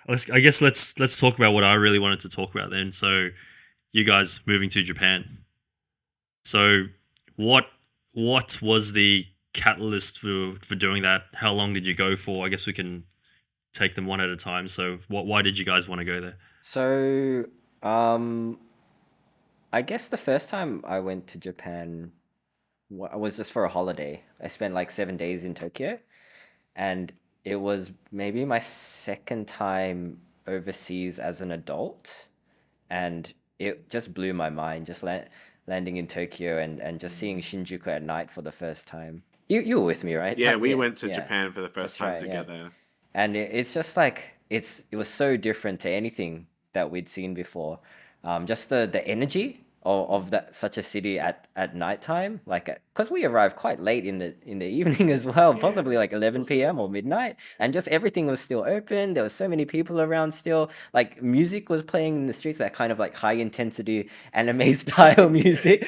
let's talk about what I really wanted to talk about then. So, you guys moving to Japan. So, what what was the catalyst for doing that? How long did you go for? I guess we can take them one at a time. So, why did you guys want to go there? So, um, I guess the first time I went to Japan was just for a holiday. I spent like 7 days in Tokyo, and it was maybe my second time overseas as an adult, and it just blew my mind just landing in Tokyo and just seeing Shinjuku at night for the first time. You were with me, right? Yeah, we Yeah, went to yeah, Japan for the first that's time right, yeah. together. And it's just like it was so different to anything that we'd seen before. Just the energy of that such a city at nighttime, like because we arrived quite late in the evening as well, Yeah. possibly like 11 p.m. or midnight, and just everything was still open. There was so many people around still. Like music was playing in the streets, that kind of like high intensity anime style music.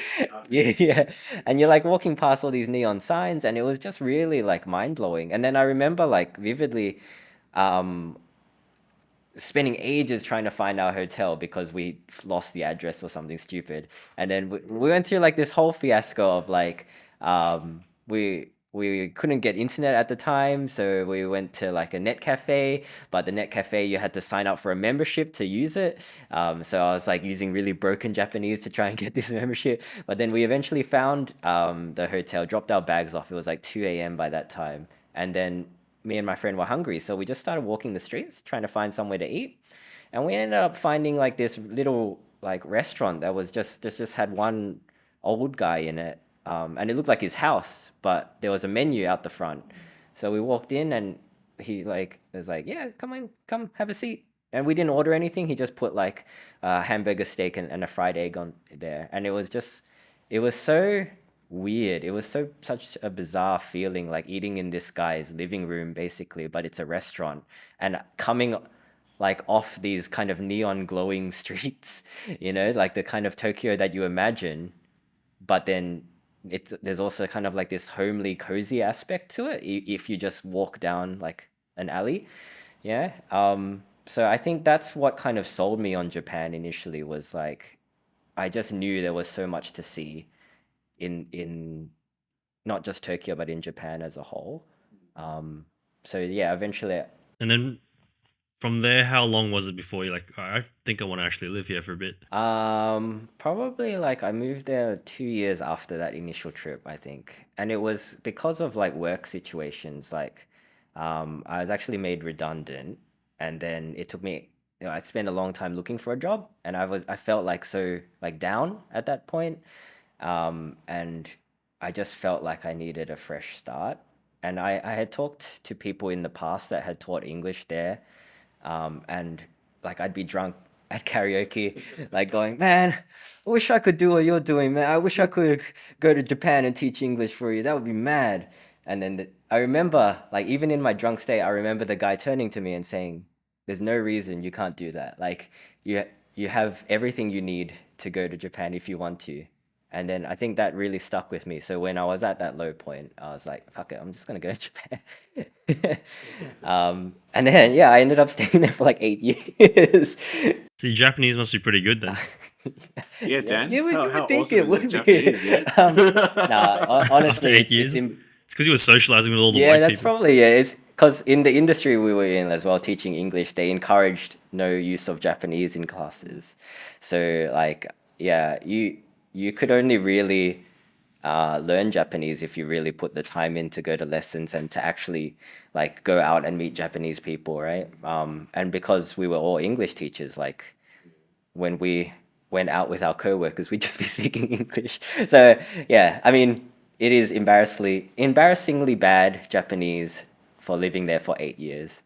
Yeah, yeah. And you're like walking past all these neon signs, and it was just really like mind blowing. And then I remember like vividly um, spending ages trying to find our hotel because we lost the address or something stupid. And then we went through like this whole fiasco of like we couldn't get internet at the time, so we went to like a net cafe. But the net cafe, you had to sign up for a membership to use it. So I was like using really broken Japanese to try and get this membership. But then we eventually found the hotel, dropped our bags off. It was like 2 a.m. by that time, and then me and my friend were hungry, so we just started walking the streets trying to find somewhere to eat. And we ended up finding like this little like restaurant that was just had one old guy in it. And it looked like his house, but there was a menu out the front. So we walked in and he like was like, "Yeah, come on, come have a seat." And we didn't order anything. He just put like a hamburger steak and a fried egg on there. And it was so weird. It was such a bizarre feeling, like eating in this guy's living room basically, but it's a restaurant, and coming like off these kind of neon glowing streets, like the kind of Tokyo that you imagine, but then there's also kind of like this homely, cozy aspect to it if you just walk down like an alley. Yeah. So I think that's what kind of sold me on Japan initially, was like I just knew there was so much to see in not just Tokyo but in Japan as a whole. Um, so yeah, eventually, And then from there, how long was it before you're like, I think I want to actually live here for a bit? probably like I moved there 2 years after that initial trip, I think, and it was because of like work situations. Like, I was actually made redundant, and then it took me. I spent a long time looking for a job, and I felt like so like down at that point. And I just felt like I needed a fresh start. And I had talked to people in the past that had taught English there, and like I'd be drunk at karaoke, like going, "Man, I wish I could do what you're doing, man. I wish I could go to Japan and teach English for you. That would be mad." And then I remember, like, even in my drunk state, I remember the guy turning to me and saying, "There's no reason you can't do that. Like, you have everything you need to go to Japan if you want to." And then I think that really stuck with me. So when I was at that low point, I was like, "Fuck it, I'm just gonna go to Japan." And then yeah, I ended up staying there for like 8 years. See, Japanese must be pretty good then. Yeah, Yeah, Dan. you How would think awesome it is your would be. Japanese? Yeah. Nah, After honestly, eight it's years, in. it's because you were socializing with all the Yeah, white that's people. probably yeah. It's because in the industry we were in as well, teaching English, they encouraged no use of Japanese in classes. So like, yeah, you could only really learn Japanese if you really put the time in to go to lessons and to actually like go out and meet Japanese people, right? And because we were all English teachers, like when we went out with our coworkers, we'd just be speaking English. So yeah, I mean, it is embarrassingly bad Japanese for living there for 8 years.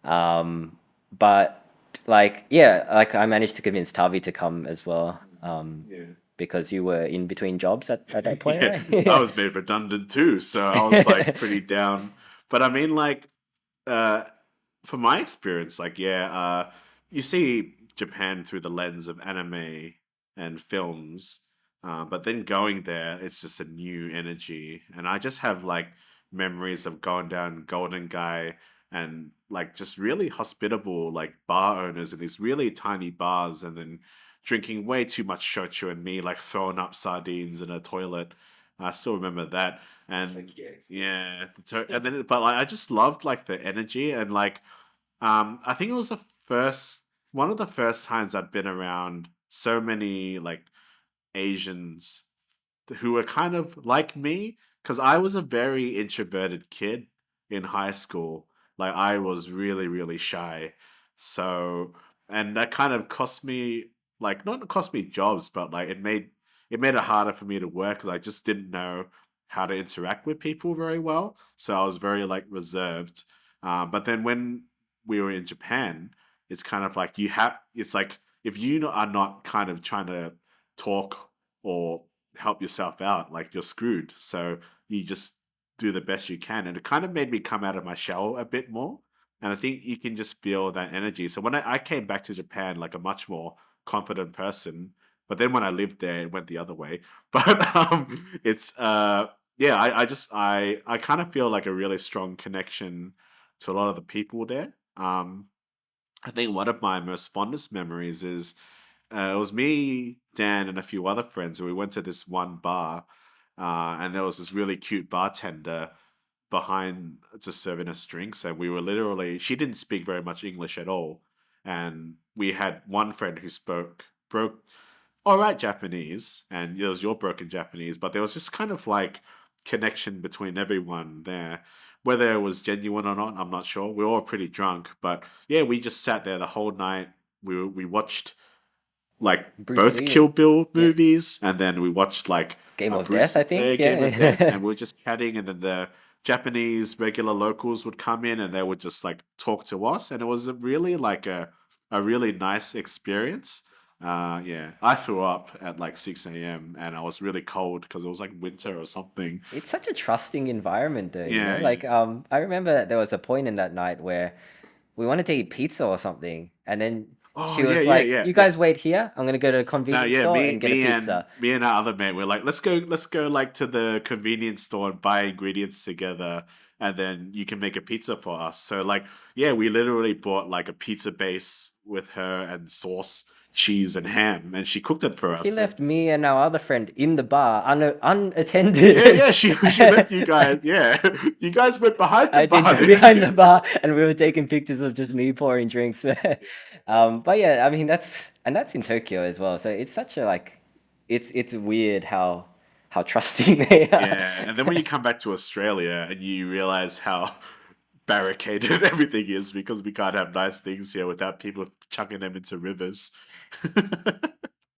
But like yeah, like I managed to convince Tavi to come as well. Yeah. Because you were in between jobs at that point, Yeah. right? I Yeah. was made redundant too, so I was like pretty down. But I mean, like, uh, for my experience, like, yeah, you see Japan through the lens of anime and films, but then going there, it's just a new energy, and I just have like memories of going down Golden Guy and like just really hospitable like bar owners in these really tiny bars, and then drinking way too much shochu and me like throwing up sardines in a toilet. I still remember that. And yeah, so and then but like I just loved like the energy, and like I think it was the first one of the first times I'd been around so many like Asians who were kind of like me, because I was a very introverted kid in high school. Like I was really, really shy. So, and that kind of cost me, like not cost me jobs, but like it made it harder for me to work because I just didn't know how to interact with people very well. So I was very like reserved. But then when we were in Japan, it's kind of like it's like if you are not kind of trying to talk or help yourself out, like you're screwed. So you just do the best you can. And it kind of made me come out of my shell a bit more. And I think you can just feel that energy. So when I came back to Japan like a much more confident person, but then when I lived there, it went the other way. But it's yeah, I kind of feel like a really strong connection to a lot of the people there. I think one of my most fondest memories is it was me, Dan, and a few other friends, and we went to this one bar, and there was this really cute bartender behind just serving us drinks, and we were literally she didn't speak very much English at all, and we had one friend who spoke broke all right Japanese, and it was your broken Japanese, but there was just kind of like connection between everyone there. Whether it was genuine or not, I'm not sure. We were all pretty drunk, but yeah, we just sat there the whole night. We watched like Bruce both Lee. Kill Bill Yeah. movies, and then we watched like Game a of Death, I think. Game of Death, and we Yeah. were just chatting, and then the Japanese regular locals would come in, and they would just like talk to us, and it was really like a really nice experience. Yeah, I threw up at like 6 a.m. and I was really cold because it was like winter or something. It's such a trusting environment though, you know? Yeah, yeah. Like I remember that there was a point in that night where we wanted to eat pizza or something, and then Oh she yeah, was yeah, like, yeah, "You yeah. guys wait here. I'm gonna go to a No, convenience yeah, store and get a pizza." me and our other mate, we're like, let's go like to the convenience store and buy ingredients together, and then you can make a pizza for us. So like, yeah, we literally bought like a pizza base with her and sauce, cheese, and ham, and she cooked it for She us. left me and our other friend in the bar Yeah, unattended. yeah, she left you guys. Yeah, you guys went behind the I did bar, go didn't behind the you? bar, and we were taking pictures of just me pouring drinks. But yeah, I mean that's in Tokyo as well. So it's such a like, it's weird how trusting they are. Yeah, and then when you come back to Australia and you realize how barricaded everything is because we can't have nice things here without people chucking them into rivers.